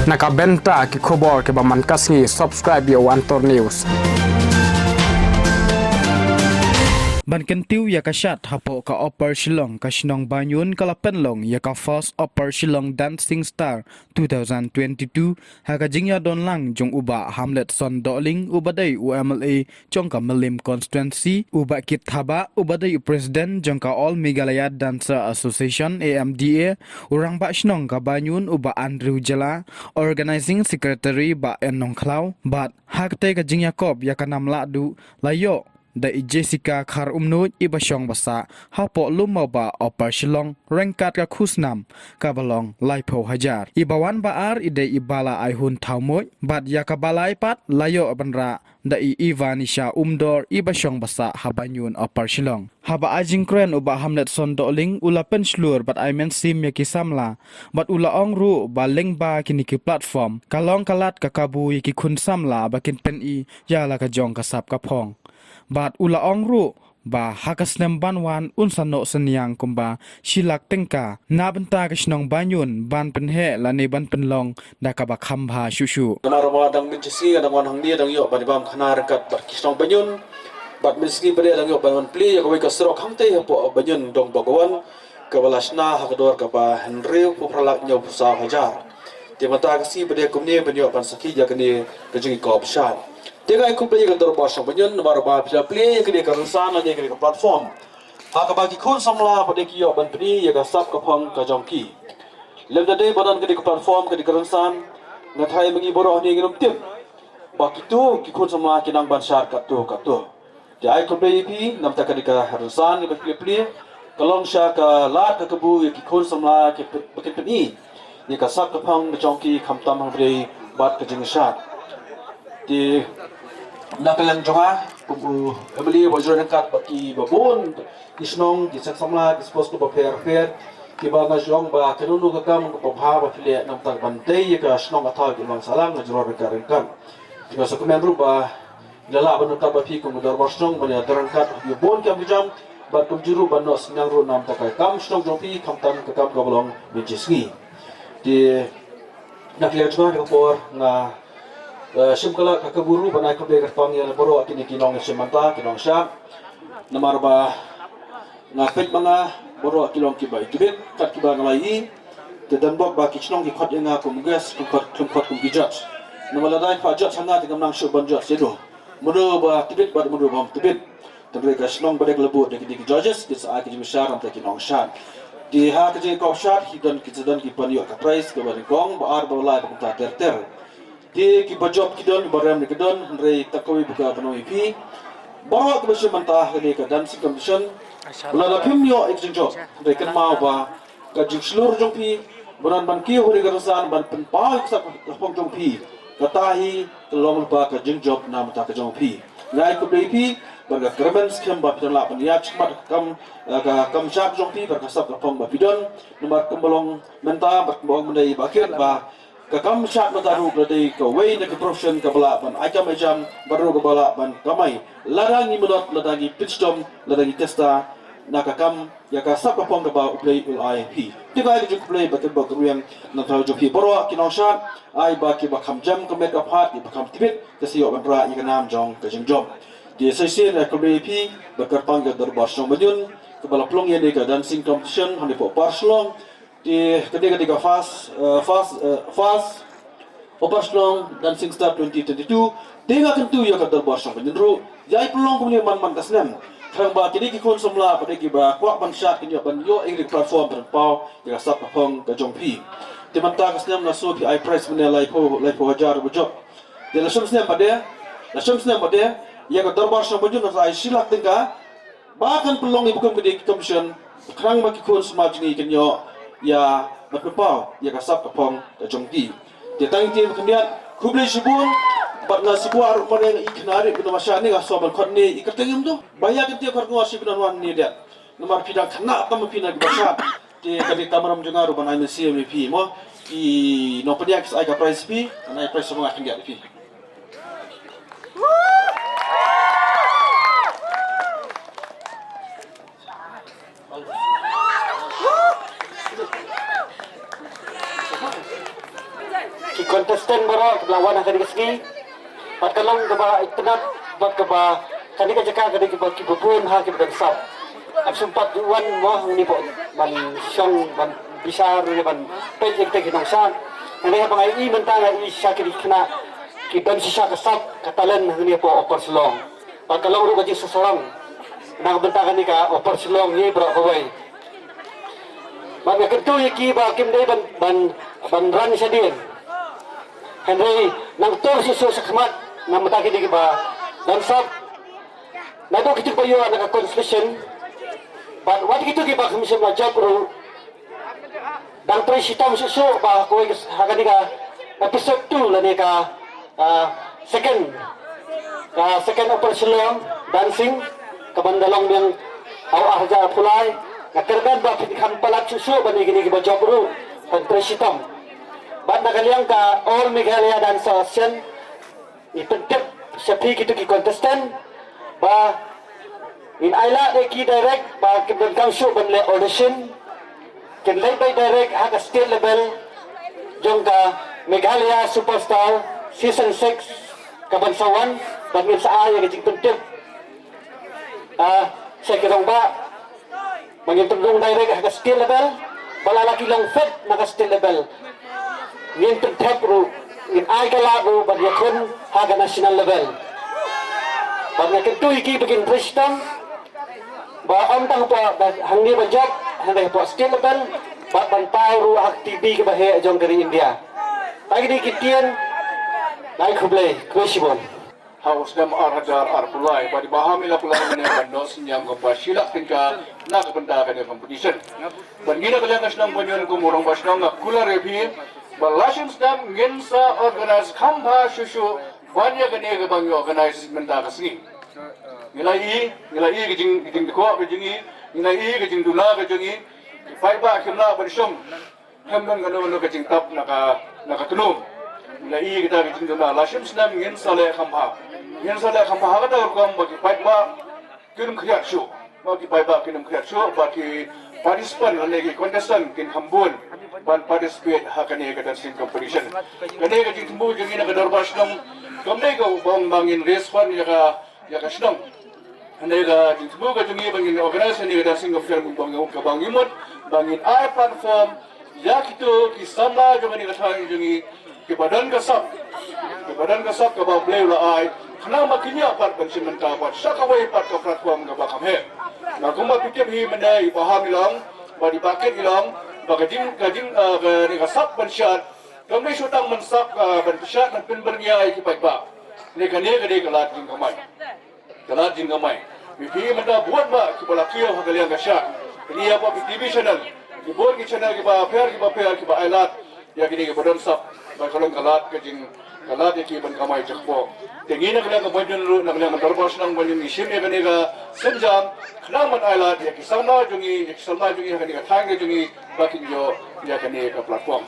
Nakabenta ki khobor ke baman kasngi subscribe yo Antor News. Ban kentiu ya kashat hapo ka Upper Shillong ka Shinong Banyun kalapenlong ya ka First Upper Shillong Dancing Star 2022 haka jingya don lang jong uba Hamlet Son Doling ubadai UMLA jong ka Melim Constituency uba kit thaba ubadai President jong ka All Meghalaya Dancer Association AMDA urang ba Shinong ka Banyun uba Andrew Jala Organizing Secretary ba Enong Klau bat hakte ka jingya kop ya ka namla du layo da Jessica Khar Umnut Ibashong Basa Hapo Lumaba Upper Shillong Rengkat ka Khusnam Kabalong Laipo Hajar Ibawan Baar ide Ibala Aihun Taumoy Bad Yakabalai Pat Layo Abanra da Ivanisha Umdor Ibashong Basa Habanyun Upper Shillong Haba Ajing Kren uba Hamlet Son Doling ula penslur bat Aimen Sim Yaki Samla bat ula ongru ba lengba kiniki platform kalong kalat kakabu yaki kun samla bakin pen I yala ka jong kasap kapong bat ula ongru ba hakas banwan unsano senyang kumba silak tengka na benta kisnong banyun ban penhe lani ban penlong da kaba khamba shushu Narama dang minjisi dang wan hangni dang yo bani bam khanar kat bat kisnong banyun bat miski bade dang yo ban pli ya kawai kasrok hangte po banyun dong bagawan kabalasna hakdor kaba henry pupralak nyo sa hajar ti mata kasi bade kumni banyo ban saki ya kini kajing ko opshan Tega ikut play kan terus pasang banyak nomor apa bisa play ke dia kerana dia ke platform. Hak bagi kon samla pada kiyo bantri ya kasap kapang kajongki. Lembda day badan ke dia platform ke dia kerana ngatai mengi boroh ni ngirum tim. Baki tu kikon samla kinang bansar katu. Dia ikut play pi nam tak ke dia kerana ke play. Kalong sya ke lat ke kebu ya kikon samla ke bakin peni. Ya kasap kapang kajongki kamtam hang play bat kejengshat. Di nakalang jonga kubu beli baju dekat baki babon isnong di samla dispose to pair ki ba na jong ba kenunu ka kam ko bha ba file nam tak bantei ka snong atha ki mang salang na jro ka kan ki sa komen ru ba lala ban ka ba fi ko dar wasnong ba ya darangkat yo bon kam jam ba tum juru ba no snang ru nam tak kam snong jong pi kam tam ka kam gablong bi jisgi di nakle jonga ko por na simkala kakaburu banai kabe kertong yang boro atini kinong semanta kinong syak namar ba ngapet mga boro kilong kibai tibet kat kiba ngalai tedan bok ba kichnong ki khot nga kumges kumkhot kumgijat namala dai fa jat hanga tingam nang shuban jat sedo mudo ba tibet ba mudo bam tibet tabre ka snong badek lebu de ki judges dis a ki misar am ta kinong syak di ha ka je ko syak hidan ki zedan ki panyo ka price ke ba kong ba ar ba la ka ta ter di ki bajop kidon baram ni kidon rei takawi buka banoi pi bawa ke besu mentah ke ka dancing competition la pim yo exchange rei kan mau ba ka jing slur jong pi buran ban ki hori garasan ban pen pa sak lapong jong pi katahi telong ba ka jing job na mata ka jong pi ngai ko bei pi baga kerben skem ba pidon la pan ya chmat kam ka kam chap jong pi ba ka sak lapong ba pidon nomor kembolong menta ba kembolong mendai bakir ba kakam syak mataru berada ke way na ke profession ke balapan ajam baru ke balapan kamai larangi menot larangi pitchdom larangi testa na kakam ya ka sap kapong ke ba uplay IP tiba ke juk play bakat ba kuruyang na tahu juk hi boro kinong syak ai ba ki ba kham jam ke make up hat ki ba kham tibet ke siyo ban ra i nam jong ke jing job di session na ke IP bakar pang ke darbar song banyun ke balaplong ye ke dancing competition hani po parslong di ketiga fast Opaslong Dancing Star 2022 dengan kentu ya kadar borsong penjuru jai pelong kemudian man kasnem terang ba kini ki kon somla pada ki ba kwak ban shat ki ban yo ing platform ban pau ya sap hong ka jong pi di manta kasnem na so pi I price menelai po hajar bujok de la somsnem pada ya kadar borsong penjuru na ai silak tingka bahkan pelong ibu kemudian commission kerang ba ki kon smajni kenyo ya berpau ya kasap kapong ke jongki dia tang tim kemudian kublai subun batna sebuah rumah yang ikanari bina masyani ga soban khotni ikatengim tu bayar dia kargo asib bina wan ni dia nomor pidang kena tam pina di basat di kadi tamaram jungaru bana ni CMP mo i no pedia kis ai ka price pi ana price semua akan dia pi kontestan baru lawan akan dikasih. Patkalong kaba itnat bat kaba kani ka jaka kani kaba kibupun ha kibdan sap. Ang sumpat wan mo ni po ban syong ban bisar ni ban pejek te kinong san. Ani ha bangai i mentanga i syakir kena kiban sisa kasap katalan ni po opor selong. Patkalong ru kaji sesorang. Nang bentakan ni ka opor selong ni bro kawai. Ban ketu iki ba kim dei ban ran sadin. Henry nang tor si so sakmat na mataki di ba dan sab na do kitu bayo na constitution but what kitu gi ba commission na job ro dan presitam susu ba ko haga ka episode 2 la ni ka second operation dancing kabandalong yang aw arja pulai nakerban ba kan palat susu ba ni gini ba job ro dan presitam ba nakaliang ka all Meghalaya Dance Association ipentep sepi kita ki kontestan ba in aila de ki direct ba ke bangkang show ban le audition ken lay by direct ha ka state level jong ka Meghalaya Superstar season 6 kabansawan bangin sa aya ke pentep sa kirong ba mangin tulong direct ha ka state level balalaki lang fit na ka state level ngin pentep ro in ay kalago bagyakon haga national level. Bagya kentu iki begin president ba amtang pa hangni ba job handay po state level ba bantay ru aktibi ke bahe jong dari India. Pagi di kitian naik kublai kwesibon. Haus dam arajar arpulai badi bahamila pulai ne bandos nyam ko basila tingka na benda kan competition. Bangina kalian kasnang banyon ko murong basnang kula repi Balashim stam ngensa organize kamba shushu wanya gane ga bang organize menta kasni nilai gijing ko gijing nilai gijing dula gijing faiba kimla barshum hemban gano gijing tap naka tunum nilai kita gijing dula lashim stam ngensa le kamba ha ga ko bagi faiba kinum khiyat shu bagi faiba kinum khiyat shu bagi participant lagi contestant kin hambun ban participate hakane ka dancing competition kane ka jitmu jengina ka darbas dong kamne ka bangin race fan ya ka shnong ane ka jitmu ka jengi bangin organize ni ka dancing competition bangin ka bangimot bangin ai platform ya kitu ki samla jengani ka thang jengi ki badan ka sap ka ba play la ai khana makinya part bensin menta pat sakawai part ka platform ka ba kamhe na kuma pikir hi menai paham ilang ba dipakai ilang bagajing ni kasap bensyat kami sutang mensak bensyat dan penbernya iki baik ni kane kalat jing kamai bibi menda buat ba kepala kio hagaliang kasya ini apa TV channel di board ki channel ki ba fair ki ba ailat ya kini ki bodon sap ba kalong kalat ki ban kamai jakpo tingina kala ka bodon ru na kala darbas nang bodon isim ya kane ka senjam kelaman ailat ya kisana jungi kani ka thang jungi bakin yo ya kane ka platform